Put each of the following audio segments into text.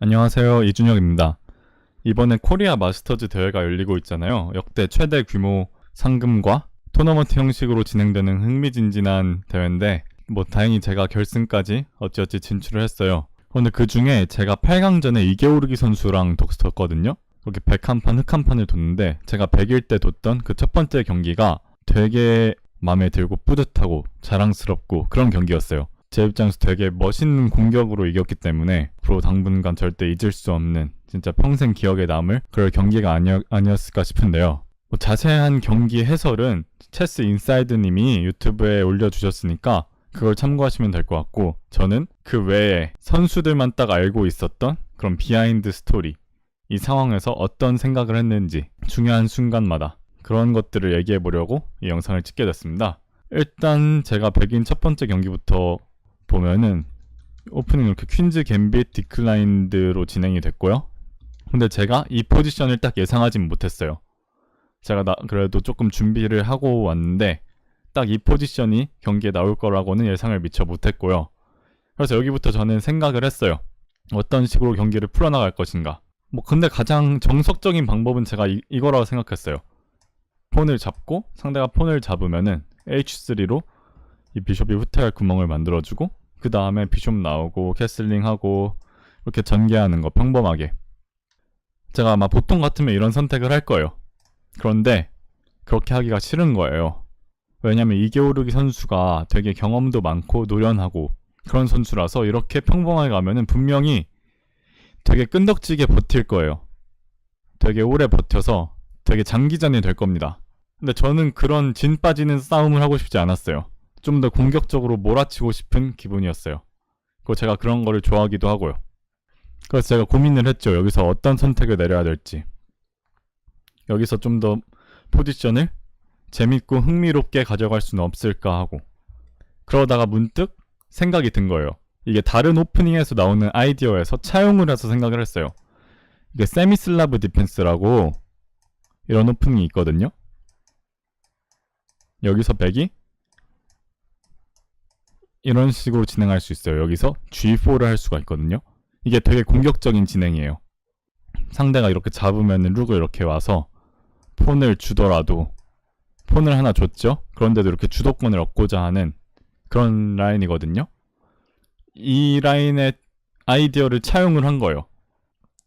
안녕하세요. 이준혁입니다. 이번에 코리아 마스터즈 대회가 열리고 있잖아요. 역대 최대 규모 상금과 토너먼트 형식으로 진행되는 흥미진진한 대회인데 다행히 제가 결승까지 어찌어찌 진출을 했어요. 근데 그 중에 제가 8강전에 이계오르기 선수랑 뒀었거든요. 그렇게 100한판 흑한판을 뒀는데 제가 100일 때 뒀던 그 첫 번째 경기가 되게 마음에 들고 뿌듯하고 자랑스럽고 그런 경기였어요. 제 입장에서 되게 멋있는 공격으로 이겼기 때문에 앞으로 당분간 절대 잊을 수 없는 진짜 평생 기억에 남을 그럴 경기가 아니었을까 싶은데요. 자세한 경기 해설은 체스 인사이드님이 유튜브에 올려주셨으니까 그걸 참고하시면 될 것 같고, 저는 그 외에 선수들만 딱 알고 있었던 그런 비하인드 스토리, 이 상황에서 어떤 생각을 했는지 중요한 순간마다 그런 것들을 얘기해 보려고 이 영상을 찍게 됐습니다. 일단 제가 100인 첫 번째 경기부터 보면은 오프닝 이렇게 퀸즈 갬빗 디클라인드로 진행이 됐고요. 근데 제가 이 포지션을 딱 예상하진 못했어요. 제가 그래도 조금 준비를 하고 왔는데 딱 이 포지션이 경기에 나올 거라고는 예상을 미처 못했고요. 그래서 여기부터 저는 생각을 했어요. 어떤 식으로 경기를 풀어나갈 것인가. 근데 가장 정석적인 방법은 제가 이거라고 생각했어요. 폰을 잡고 상대가 폰을 잡으면은 H3로 이 비숍이 후퇴할 구멍을 만들어주고 그 다음에 비숍 나오고 캐슬링하고 이렇게 전개하는 거 평범하게. 제가 아마 보통 같으면 이런 선택을 할 거예요. 그런데 그렇게 하기가 싫은 거예요. 왜냐면 이계오르기 선수가 되게 경험도 많고 노련하고 그런 선수라서 이렇게 평범하게 가면은 분명히 되게 끈덕지게 버틸 거예요. 되게 오래 버텨서 되게 장기전이 될 겁니다. 근데 저는 그런 진 빠지는 싸움을 하고 싶지 않았어요. 좀 더 공격적으로 몰아치고 싶은 기분이었어요. 그리고 제가 그런 거를 좋아하기도 하고요. 그래서 제가 고민을 했죠. 여기서 어떤 선택을 내려야 될지. 여기서 좀 더 포지션을 재밌고 흥미롭게 가져갈 수는 없을까 하고, 그러다가 문득 생각이 든 거예요. 이게 다른 오프닝에서 나오는 아이디어에서 차용을 해서 생각을 했어요. 이게 세미슬라브 디펜스라고 이런 오프닝이 있거든요. 여기서 백이 이런 식으로 진행할 수 있어요. 여기서 G4를 할 수가 있거든요. 이게 되게 공격적인 진행이에요. 상대가 이렇게 잡으면 룩을 이렇게 와서 폰을 주더라도, 폰을 하나 줬죠? 그런데도 이렇게 주도권을 얻고자 하는 그런 라인이거든요. 이 라인의 아이디어를 차용을 한 거예요.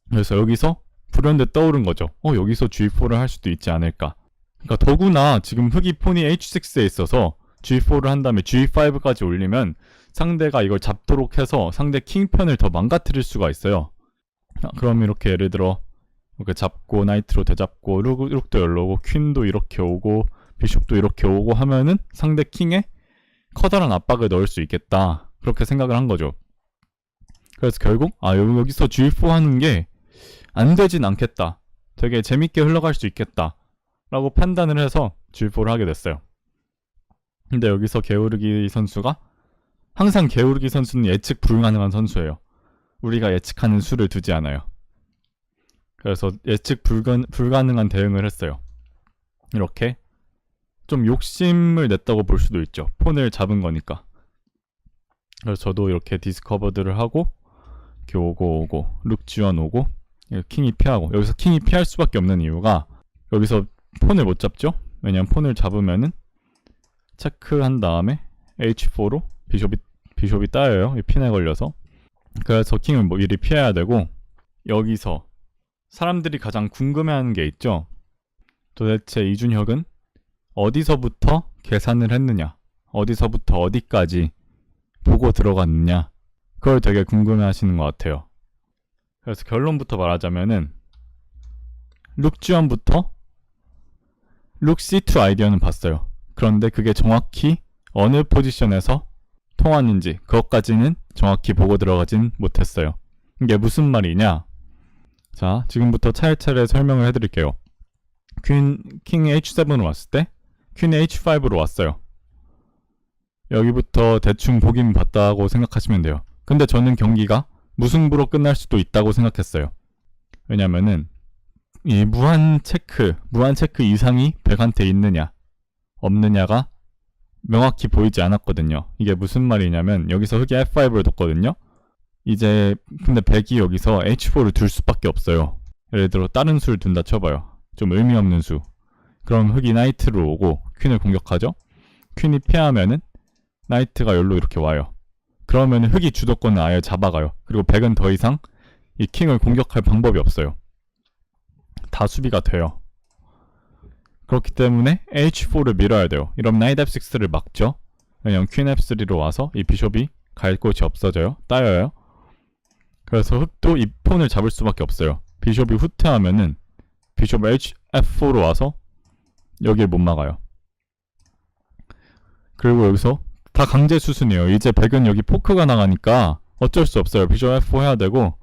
그래서 여기서 불현듯 떠오른 거죠. 여기서 G4를 할 수도 있지 않을까. 그러니까 더구나 지금 흑이 폰이 H6에 있어서 G4를 한 다음에 G5까지 올리면 상대가 이걸 잡도록 해서 상대 킹편을 더 망가뜨릴 수가 있어요. 그럼 이렇게 예를 들어 이렇게 잡고 나이트로 되잡고 룩도 열로고 퀸도 이렇게 오고 비숍도 이렇게 오고 하면은 상대 킹에 커다란 압박을 넣을 수 있겠다. 그렇게 생각을 한 거죠. 그래서 결국 여기서 G4 하는 게 안 되진 않겠다. 되게 재밌게 흘러갈 수 있겠다. 라고 판단을 해서 G4를 하게 됐어요. 근데 여기서 게오르기 선수가, 항상 게오르기 선수는 예측 불가능한 선수예요. 우리가 예측하는 수를 두지 않아요. 그래서 예측 불가능한 대응을 했어요. 이렇게 좀 욕심을 냈다고 볼 수도 있죠. 폰을 잡은 거니까. 그래서 저도 이렇게 디스커버드를 하고 이렇게 오고 룩 지원 오고 킹이 피하고, 여기서 킹이 피할 수밖에 없는 이유가 여기서 폰을 못 잡죠? 왜냐면 폰을 잡으면은 체크한 다음에 H4로 비숍이 따여요. 이 핀에 걸려서. 그래서 킹을 미리 피해야 되고, 여기서 사람들이 가장 궁금해하는 게 있죠. 도대체 이준혁은 어디서부터 계산을 했느냐, 어디서부터 어디까지 보고 들어갔느냐, 그걸 되게 궁금해하시는 것 같아요. 그래서 결론부터 말하자면은 룩 지원부터 룩 C2 아이디어는 봤어요. 그런데 그게 정확히 어느 포지션에서 통하는지 그것까지는 정확히 보고 들어가진 못했어요. 이게 무슨 말이냐? 자, 지금부터 차례차례 설명을 해드릴게요. 퀸이 H7으로 왔을 때 퀸이 H5로 왔어요. 여기부터 대충 보긴 봤다고 생각하시면 돼요. 근데 저는 경기가 무승부로 끝날 수도 있다고 생각했어요. 왜냐면은 이 무한 체크 이상이 백한테 있느냐 없느냐가 명확히 보이지 않았거든요. 이게 무슨 말이냐면 여기서 흑이 F5를 뒀거든요. 이제 근데 백이 여기서 h4를 둘 수밖에 없어요. 예를 들어 다른 수를 둔다 쳐봐요. 좀 의미 없는 수. 그럼 흑이 나이트로 오고 퀸을 공격하죠. 퀸이 피하면은 나이트가 여기로 이렇게 와요. 그러면 흑이 주도권을 아예 잡아가요. 그리고 백은 더 이상 이 킹을 공격할 방법이 없어요. 다 수비가 돼요. 그렇기 때문에 h4를 밀어야 돼요. 이러면 나이트 f6를 막죠. 왜냐면 퀸 f3로 와서 이 비숍이 갈 곳이 없어져요. 따여요. 그래서 흑도 이 폰을 잡을 수밖에 없어요. 비숍이 후퇴하면은 비숍 f4로 와서 여길 못 막아요. 그리고 여기서 다 강제 수순이에요. 이제 백은 여기 포크가 나가니까 어쩔 수 없어요. 비숍 f4 해야 되고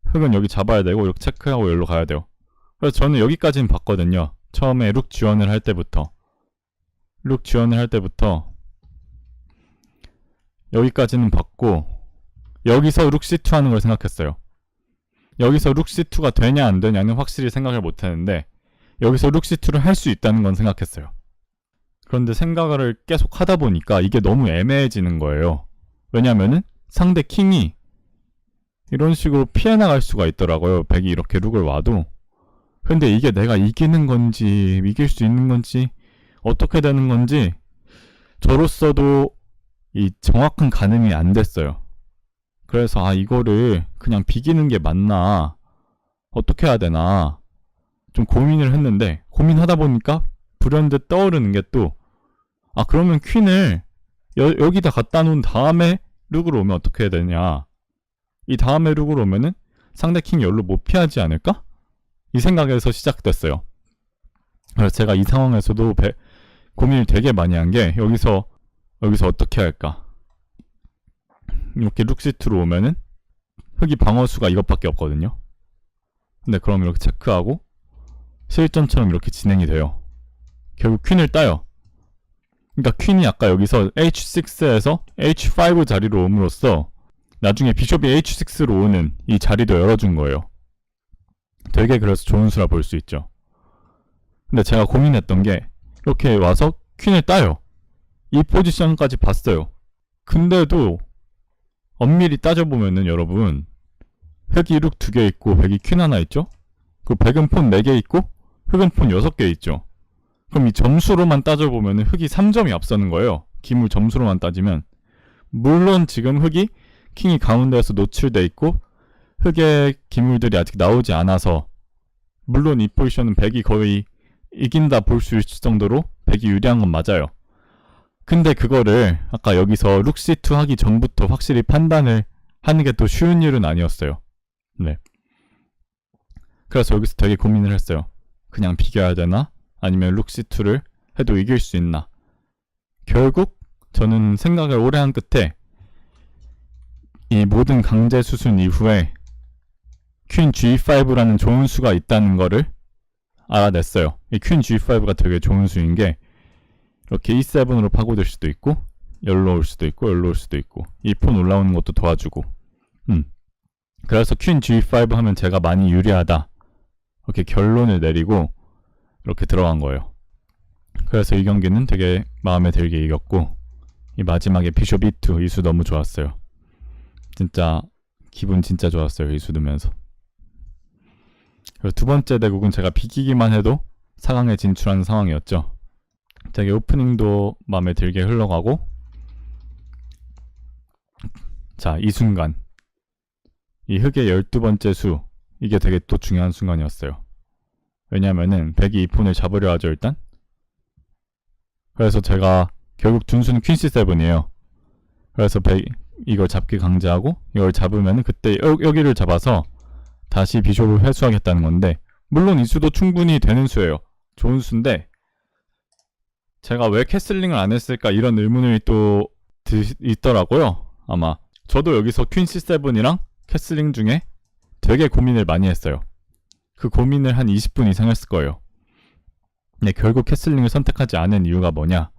흑은 여기 잡아야 되고 이렇게 체크하고 여기로 가야 돼요. 그래서 저는 여기까지는 봤거든요. 처음에 룩 지원을 할 때부터 여기까지는 봤고 여기서 룩 c2 하는 걸 생각했어요. 여기서 룩 c2가 되냐 안 되냐는 확실히 생각을 못 했는데 여기서 룩 c2를 할 수 있다는 건 생각했어요. 그런데 생각을 계속 하다 보니까 이게 너무 애매해지는 거예요. 왜냐면은 상대 킹이 이런 식으로 피해 나갈 수가 있더라고요. 백이 이렇게 룩을 와도. 근데 이게 내가 이기는 건지 이길 수 있는 건지 어떻게 되는 건지 저로서도 이 정확한 가늠이 안 됐어요. 그래서 이거를 그냥 비기는 게 맞나 어떻게 해야 되나 좀 고민을 했는데 고민하다 보니까 불현듯 떠오르는 게 또 그러면 퀸을 여기다 갖다 놓은 다음에 룩으로 오면 어떻게 해야 되냐. 이 다음에 룩으로 오면은 상대 킹이 여기로 못 피하지 않을까? 이 생각에서 시작됐어요. 그래서 제가 이 상황에서도 고민을 되게 많이 한 게 여기서 어떻게 할까? 이렇게 룩 c2로 오면은 흑이 방어수가 이것밖에 없거든요. 근데 그럼 이렇게 체크하고 실전처럼 이렇게 진행이 돼요. 결국 퀸을 따요. 그러니까 퀸이 아까 여기서 h6에서 h5 자리로 옴으로써 나중에 비숍이 h6로 오는 이 자리도 열어준 거예요. 되게 그래서 좋은 수라 볼 수 있죠. 근데 제가 고민했던 게 이렇게 와서 퀸을 따요. 이 포지션까지 봤어요. 근데도 엄밀히 따져보면은 여러분 흑이 룩 2개 있고 백이 퀸 하나 있죠? 그리고 백은 폰 4개 있고 흑은 폰 6개 있죠. 그럼 이 점수로만 따져보면은 흑이 3점이 앞서는 거예요. 기물 점수로만 따지면. 물론 지금 흑이 킹이 가운데에서 노출돼 있고 흑의 기물들이 아직 나오지 않아서 물론 이 포지션은 백이 거의 이긴다 볼 수 있을 정도로 백이 유리한 건 맞아요. 근데 그거를 아까 여기서 룩 c2 하기 전부터 확실히 판단을 하는 게 또 쉬운 일은 아니었어요. 네. 그래서 여기서 되게 고민을 했어요. 그냥 비겨야 되나? 아니면 룩 c2를 해도 이길 수 있나? 결국 저는 생각을 오래 한 끝에 이 모든 강제 수순 이후에 퀸 g5라는 좋은 수가 있다는 거를 알아냈어요. 이 퀸 g5가 되게 좋은 수인 게 이렇게 e7으로 파고들 수도 있고 열로 올 수도 있고 열로 올 수도 있고 이 폰 올라오는 것도 도와주고 그래서 퀸 g5 하면 제가 많이 유리하다 이렇게 결론을 내리고 이렇게 들어간 거예요. 그래서 이 경기는 되게 마음에 들게 이겼고 이 마지막에 비숍 e2 이 수 너무 좋았어요. 진짜 기분 진짜 좋았어요. 이 수 두면서. 그리고 두 번째 대국은 제가 비기기만 해도 4강에 진출하는 상황이었죠. 되게 오프닝도 마음에 들게 흘러가고 자, 이 순간 이 흑의 12번째 수 이게 되게 또 중요한 순간이었어요. 왜냐면은 백이 이 폰을 잡으려 하죠 일단. 그래서 제가 결국 둔수는 퀸 c7이에요. 그래서 이걸 잡기 강제하고 이걸 잡으면은 그때 여기를 잡아서 다시 비숍을 회수하겠다는 건데 물론 이 수도 충분히 되는 수예요. 좋은 수인데 제가 왜 캐슬링을 안 했을까 이런 의문이 또 있더라고요. 아마 저도 여기서 퀸 c7이랑 캐슬링 중에 되게 고민을 많이 했어요. 그 고민을 한 20분 이상 했을 거예요. 근데 결국 캐슬링을 선택하지 않은 이유가 뭐냐.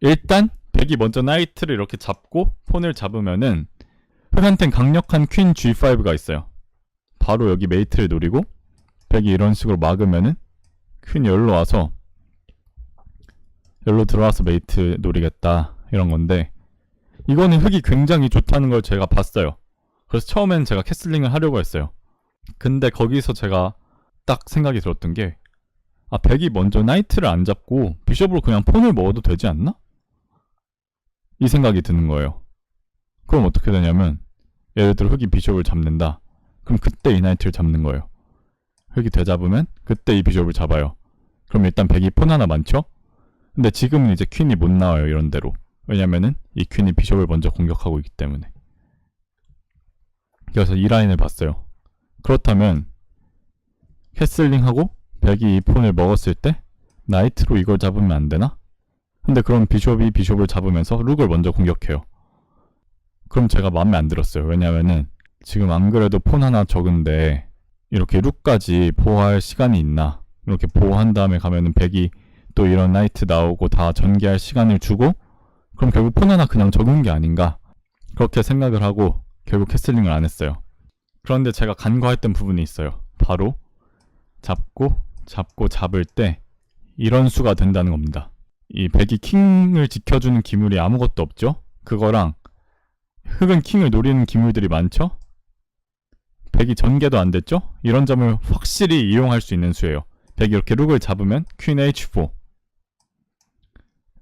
일단 백이 먼저 나이트를 이렇게 잡고 폰을 잡으면은 흑한텐 강력한 퀸 g5가 있어요. 바로 여기 메이트를 노리고 백이 이런 식으로 막으면은 퀸이 여기로 와서 여기로 들어와서 메이트 노리겠다 이런 건데 이거는 흑이 굉장히 좋다는 걸 제가 봤어요. 그래서 처음엔 제가 캐슬링을 하려고 했어요. 근데 거기서 제가 딱 생각이 들었던 게, 백이 먼저 나이트를 안 잡고 비숍으로 그냥 폰을 먹어도 되지 않나? 이 생각이 드는 거예요. 그럼 어떻게 되냐면, 예를 들어 흑이 비숍을 잡는다. 그럼 그때 이 나이트를 잡는 거예요. 흑이 되잡으면 그때 이 비숍을 잡아요. 그럼 일단 백이 폰 하나 많죠? 근데 지금은 이제 퀸이 못 나와요, 이런 대로. 왜냐면은 이 퀸이 비숍을 먼저 공격하고 있기 때문에. 그래서 이 라인을 봤어요. 그렇다면 캐슬링하고 백이 이 폰을 먹었을 때 나이트로 이걸 잡으면 안 되나? 근데 그럼 비숍이 비숍을 잡으면서 룩을 먼저 공격해요. 그럼 제가 마음에 안 들었어요. 왜냐면은 지금 안 그래도 폰 하나 적은데 이렇게 룩까지 보호할 시간이 있나? 이렇게 보호한 다음에 가면은 백이 또 이런 나이트 나오고 다 전개할 시간을 주고, 그럼 결국 폰 하나 그냥 적은 게 아닌가? 그렇게 생각을 하고 결국 캐슬링을 안 했어요. 그런데 제가 간과했던 부분이 있어요. 바로 잡을 때 이런 수가 된다는 겁니다. 이 백이 킹을 지켜주는 기물이 아무것도 없죠? 그거랑 흑은 킹을 노리는 기물들이 많죠? 백이 전개도 안 됐죠? 이런 점을 확실히 이용할 수 있는 수예요. 백이 이렇게 룩을 잡으면 퀸 H4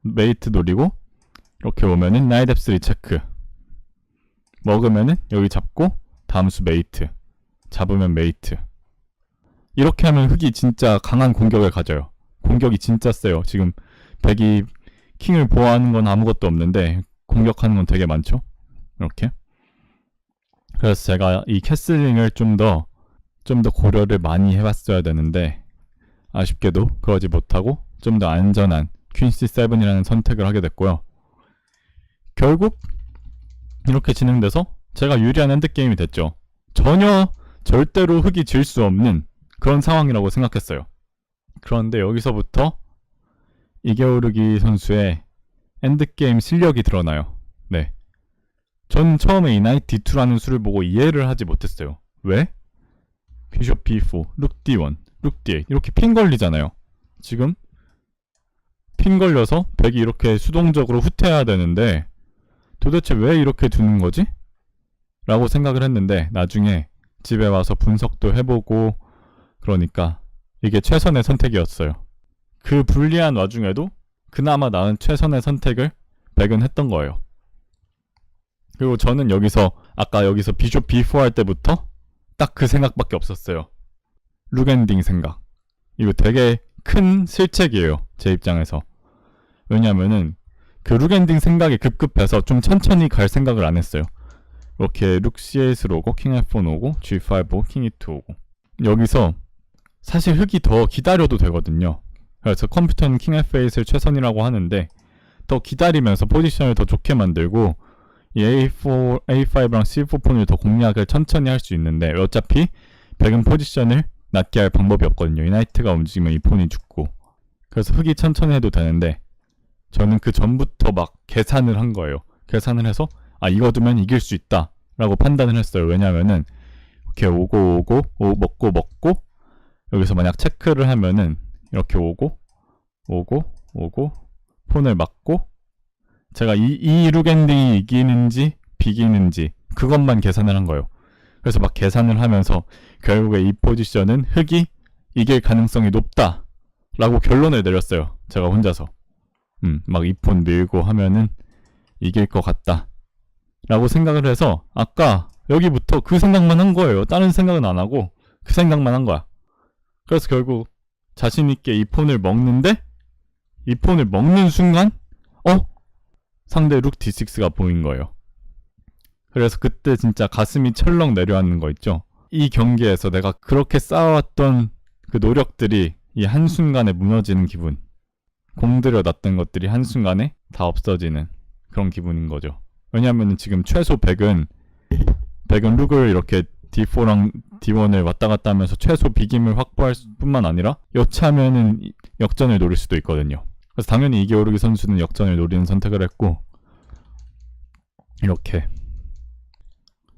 메이트 노리고, 이렇게 오면은 나이트 F3 체크 먹으면은 여기 잡고 다음 수 메이트 잡으면 메이트. 이렇게 하면 흑이 진짜 강한 공격을 가져요. 공격이 진짜 세요. 지금 백이 킹을 보호하는 건 아무것도 없는데 공격하는 건 되게 많죠. 이렇게. 그래서 제가 이 캐슬링을 좀 더 고려를 많이 해봤어야 되는데, 아쉽게도 그러지 못하고 좀 더 안전한 퀸 C7이라는 선택을 하게 됐고요. 결국 이렇게 진행돼서 제가 유리한 엔드게임이 됐죠. 전혀 절대로 흑이 질 수 없는 그런 상황이라고 생각했어요. 그런데 여기서부터 이게오르기 선수의 엔드게임 실력이 드러나요. 네. 전 처음에 이 나이트 D2라는 수를 보고 이해를 하지 못했어요. 왜? 비숍 B4, 룩 D1, 룩 D8 이렇게 핀 걸리잖아요. 지금 핀 걸려서 백이 이렇게 수동적으로 후퇴해야 되는데 도대체 왜 이렇게 두는 거지? 라고 생각을 했는데, 나중에 집에 와서 분석도 해보고 그러니까 이게 최선의 선택이었어요. 그 불리한 와중에도 그나마 나은 최선의 선택을 백은 했던 거예요. 그리고 저는 아까 여기서 비숍 B4 할 때부터 딱 그 생각밖에 없었어요. 룩엔딩 생각. 이거 되게 큰 실책이에요, 제 입장에서. 왜냐면은 그 룩엔딩 생각이 급급해서 좀 천천히 갈 생각을 안 했어요. 이렇게 룩 C8로 오고 킹 F1 오고 G5 오고 킹 E2 오고. 여기서 사실 흑이 더 기다려도 되거든요. 그래서 컴퓨터는 킹 F8을 최선이라고 하는데, 더 기다리면서 포지션을 더 좋게 만들고 이 A5랑 C4 폰을 더 공략을 천천히 할 수 있는데, 어차피 백은 포지션을 낮게 할 방법이 없거든요. 이 나이트가 움직이면 이 폰이 죽고. 그래서 흑이 천천히 해도 되는데, 저는 그 전부터 막 계산을 한 거예요. 계산을 해서 이거 두면 이길 수 있다 라고 판단을 했어요. 왜냐면은 이렇게 오고 먹고 여기서 만약 체크를 하면은 이렇게 오고 폰을 맞고, 제가 이 룩엔딩이 이기는지 비기는지 그것만 계산을 한 거예요. 그래서 막 계산을 하면서 결국에 이 포지션은 흑이 이길 가능성이 높다 라고 결론을 내렸어요. 제가 혼자서. 막 이 폰 밀고 하면은 이길 것 같다 라고 생각을 해서 아까 여기부터 그 생각만 한 거예요. 다른 생각은 안 하고 그 생각만 한 거야. 그래서 결국 자신있게 이 폰을 먹는데, 이 폰을 먹는 순간 상대 룩 D6가 보인 거예요. 그래서 그때 진짜 가슴이 철렁 내려앉는 거 있죠. 이 경기에서 내가 그렇게 쌓아왔던 그 노력들이 이 한순간에 무너지는 기분, 공들여 놨던 것들이 한순간에 다 없어지는 그런 기분인 거죠. 왜냐하면 지금 최소 100은 룩을 이렇게 D4랑 D1을 왔다 갔다 하면서 최소 비김을 확보할 뿐만 아니라 여차하면은 역전을 노릴 수도 있거든요. 그래서 당연히 이게오르기 선수는 역전을 노리는 선택을 했고, 이렇게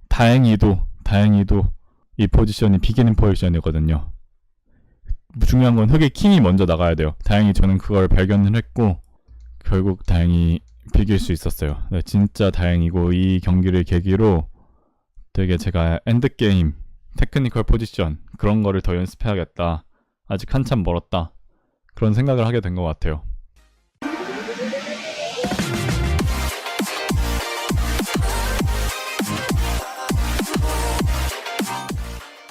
다행히도 이 포지션이 비기는 포지션이거든요. 중요한 건 흑의 킹이 먼저 나가야 돼요. 다행히 저는 그걸 발견을 했고 결국 다행히 비길 수 있었어요. 네, 진짜 다행이고, 이 경기를 계기로 되게 제가 엔드게임, 테크니컬 포지션 그런 거를 더 연습해야겠다. 아직 한참 멀었다. 그런 생각을 하게 된 것 같아요.